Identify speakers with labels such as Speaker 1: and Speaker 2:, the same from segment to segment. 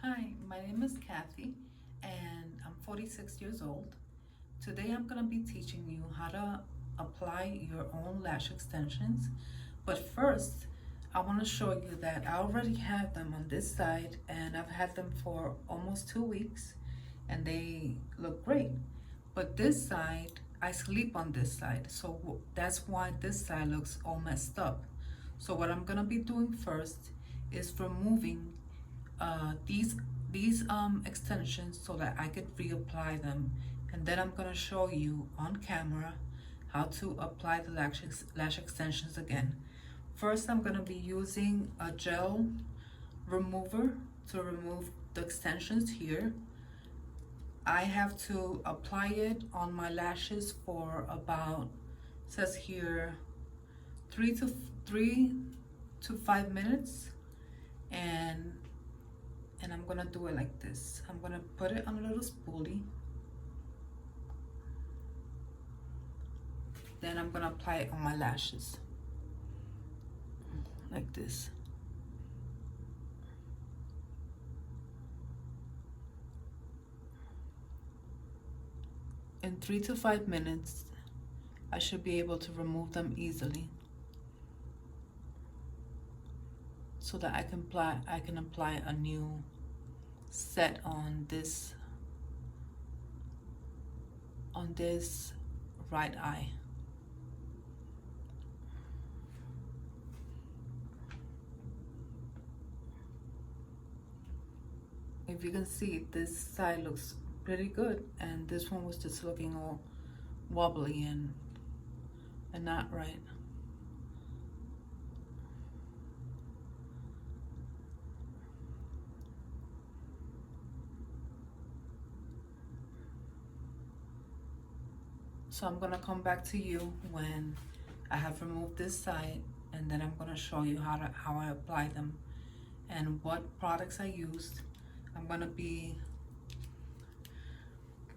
Speaker 1: Hi, my name is Kathy and I'm 46 years old. Today I'm going to be teaching you how to apply your own lash extensions. But first, I want to show you that I already have them on this side and I've had them for almost 2 weeks and they look great. But this side, I sleep on this side, so that's why this side looks all messed up. So what I'm going to be doing first is removing these extensions so that I could reapply them, and then I'm gonna show you on camera how to apply the lash extensions again. First, I'm gonna be using a gel remover to remove the extensions here. I have to apply it on my lashes for about, says here, 3 to 5 minutes, and I'm gonna do it like this. I'm gonna put it on a little spoolie. Then I'm gonna apply it on my lashes like this. In 3 to 5 minutes, I should be able to remove them easily, so that I can apply a new set on this right eye. If you can see, this side looks pretty good and this one was just looking all wobbly and not right. So I'm gonna come back to you when I have removed this side, and then I'm gonna show you how I apply them and what products I used. I'm gonna be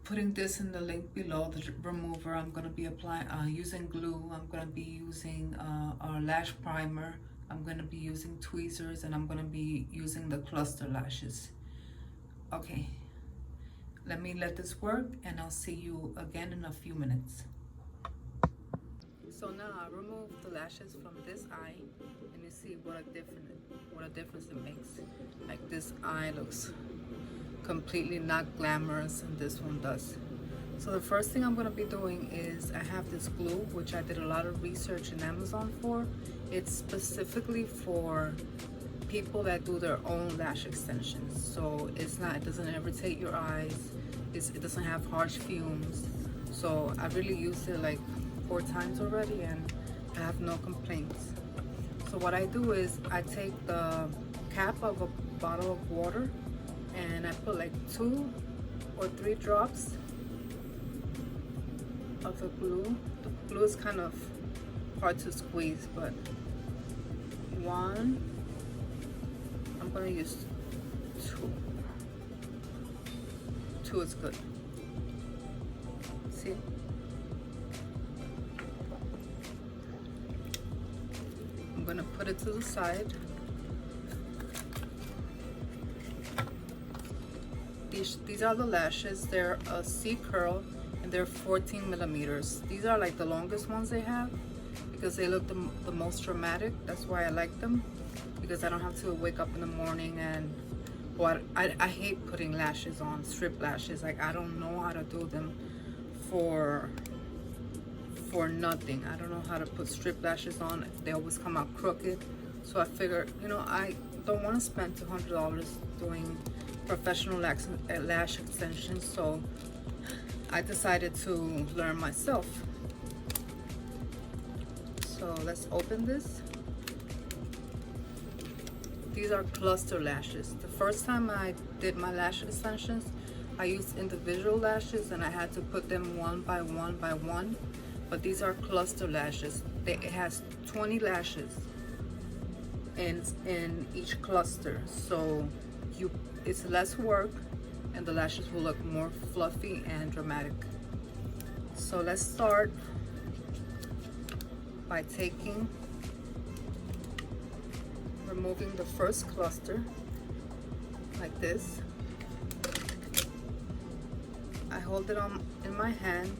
Speaker 1: putting this in the link below, the remover. I'm gonna be applying using glue. I'm gonna be using our lash primer. I'm gonna be using tweezers, and I'm gonna be using the cluster lashes. Okay. Let me let this work and I'll see you again in a few minutes. So now I removed the lashes from this eye, and you see what a difference it makes. Like, this eye looks completely not glamorous and this one does. So the first thing I'm going to be doing is, I have this glue which I did a lot of research in Amazon for. It's specifically for people that do their own lash extensions, so it doesn't irritate your eyes, it doesn't have harsh fumes. So I really used it like 4 times already and I have no complaints. So what I do is, I take the cap of a bottle of water and I put like 2 or 3 drops of the glue. The glue is kind of hard to squeeze, but 1, I'm gonna use 2. 2 is good. See? I'm gonna put it to the side. These are the lashes. They're a C curl and they're 14 millimeters. These are like the longest ones they have because they look the most dramatic. That's why I like them, because I don't have to wake up in the morning and I hate putting lashes on, strip lashes. Like, I don't know how to do them for nothing. I don't know how to put strip lashes on. They always come out crooked. So I figured, I don't want to spend $200 doing professional lash extensions, so I decided to learn myself. So let's open this. These are cluster lashes. The first time I did my lash extensions, I used individual lashes and I had to put them one by one by one. But these are cluster lashes. It has 20 lashes in each cluster. So it's less work and the lashes will look more fluffy and dramatic. So let's start by removing the first cluster. like this. I hold it on in my hand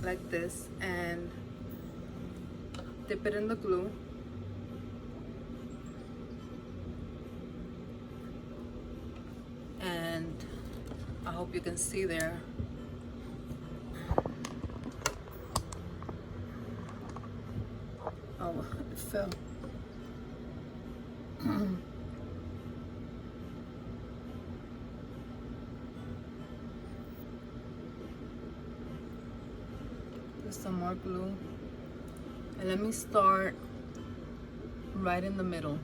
Speaker 1: like this and dip it in the glue. And I hope you can see there. Oh, it fell. Just some more glue. And let me start right in the middle.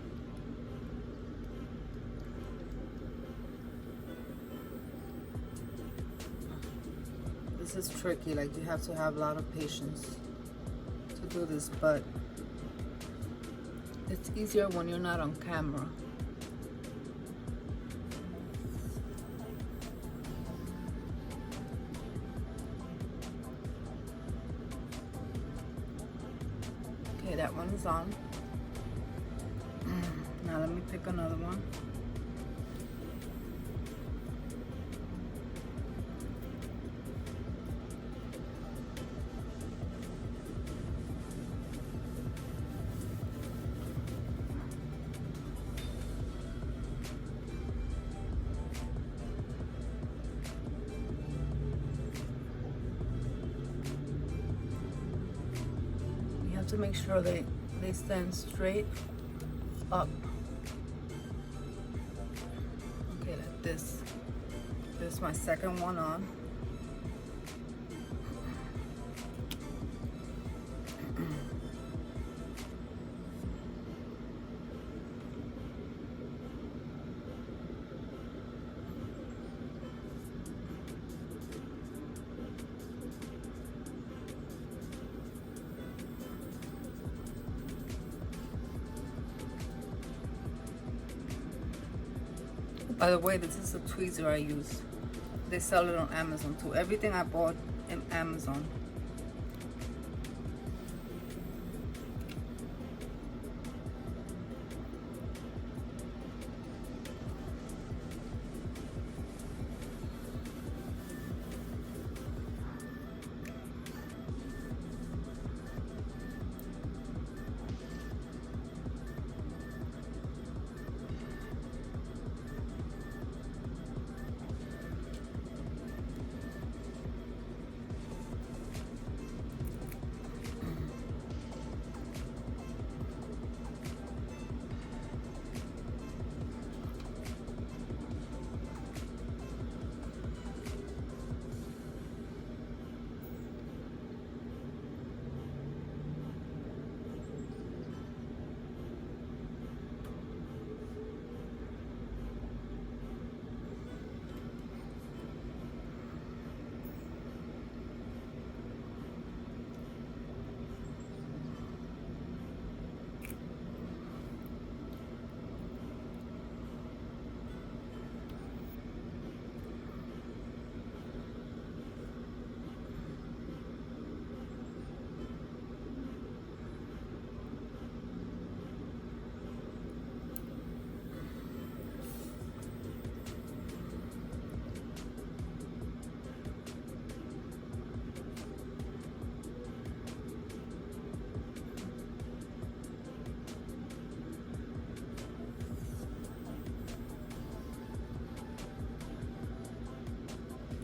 Speaker 1: This is tricky, like you have to have a lot of patience to do this, but it's easier when you're not on camera. Okay, that one is on. Now let me pick another one. To make sure they stand straight up. Okay, like this. This is my second one on. By the way, this is a tweezer I use. They sell it on Amazon too. Everything I bought in Amazon.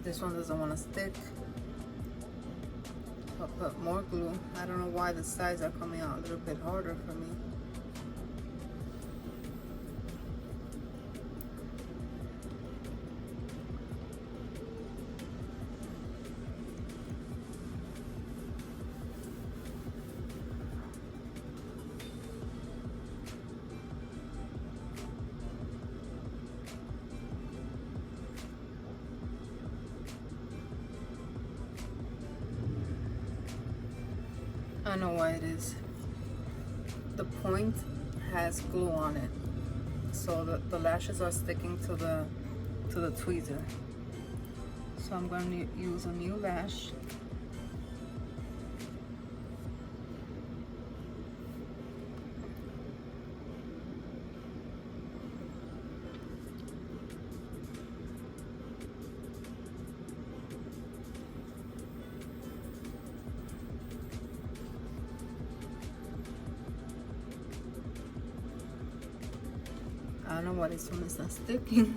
Speaker 1: This one doesn't want to stick. I'll put more glue. I don't know why the sides are coming out a little bit harder for me. I know why it is. The point has glue on it, so the lashes are sticking to the tweezer. So I'm going to use a new lash. don't know why this one is not sticking.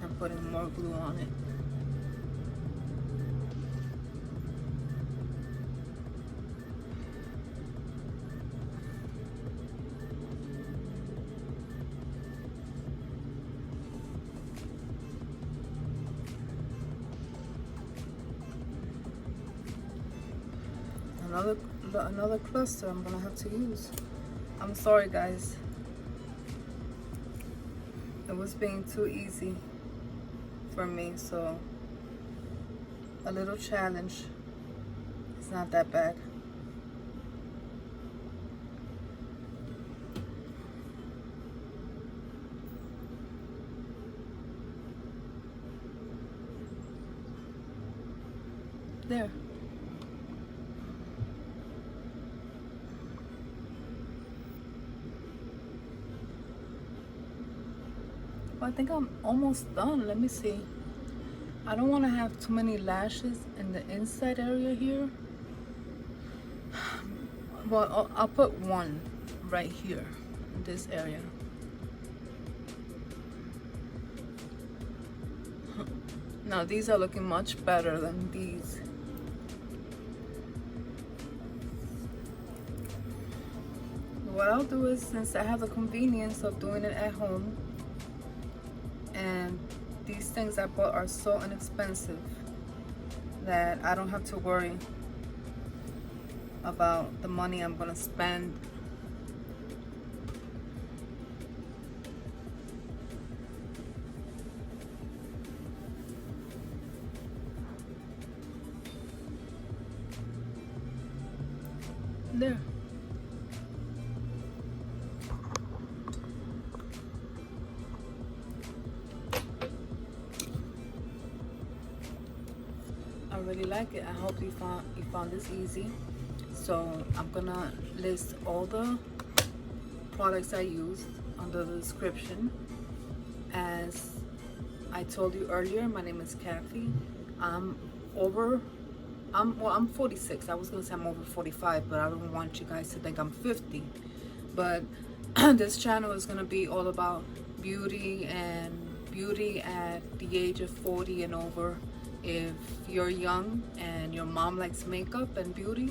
Speaker 1: I'm putting more glue on it. Another cluster I'm gonna have to use. I'm sorry guys. It was being too easy for me, so a little challenge. It's not that bad. There. Well, I think I'm almost done. Let me see. I don't want to have too many lashes in the inside area here. Well, I'll put one right here in this area. Now these are looking much better than these. What I'll do is, since I have the convenience of doing it at home, and these things I bought are so inexpensive that I don't have to worry about the money I'm gonna spend. There. I really like it. I hope you found this easy. So I'm gonna list all the products I used under the description. As I told you earlier, my name is Kathy. I'm 46. I was gonna say I'm over 45, but I don't want you guys to think I'm 50. But this channel is gonna be all about beauty and beauty at the age of 40 and over. If you're young and your mom likes makeup and beauty,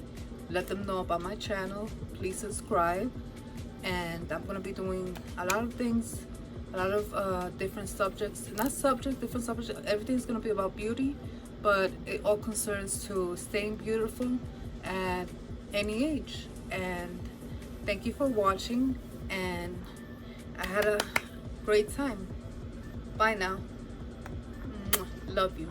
Speaker 1: let them know about my channel. Please subscribe. And I'm gonna be doing a lot of things, a lot of different subjects. Not subjects, different subjects. Everything's gonna be about beauty, but it all concerns to staying beautiful at any age. And thank you for watching, and I had a great time. Bye now. Love you.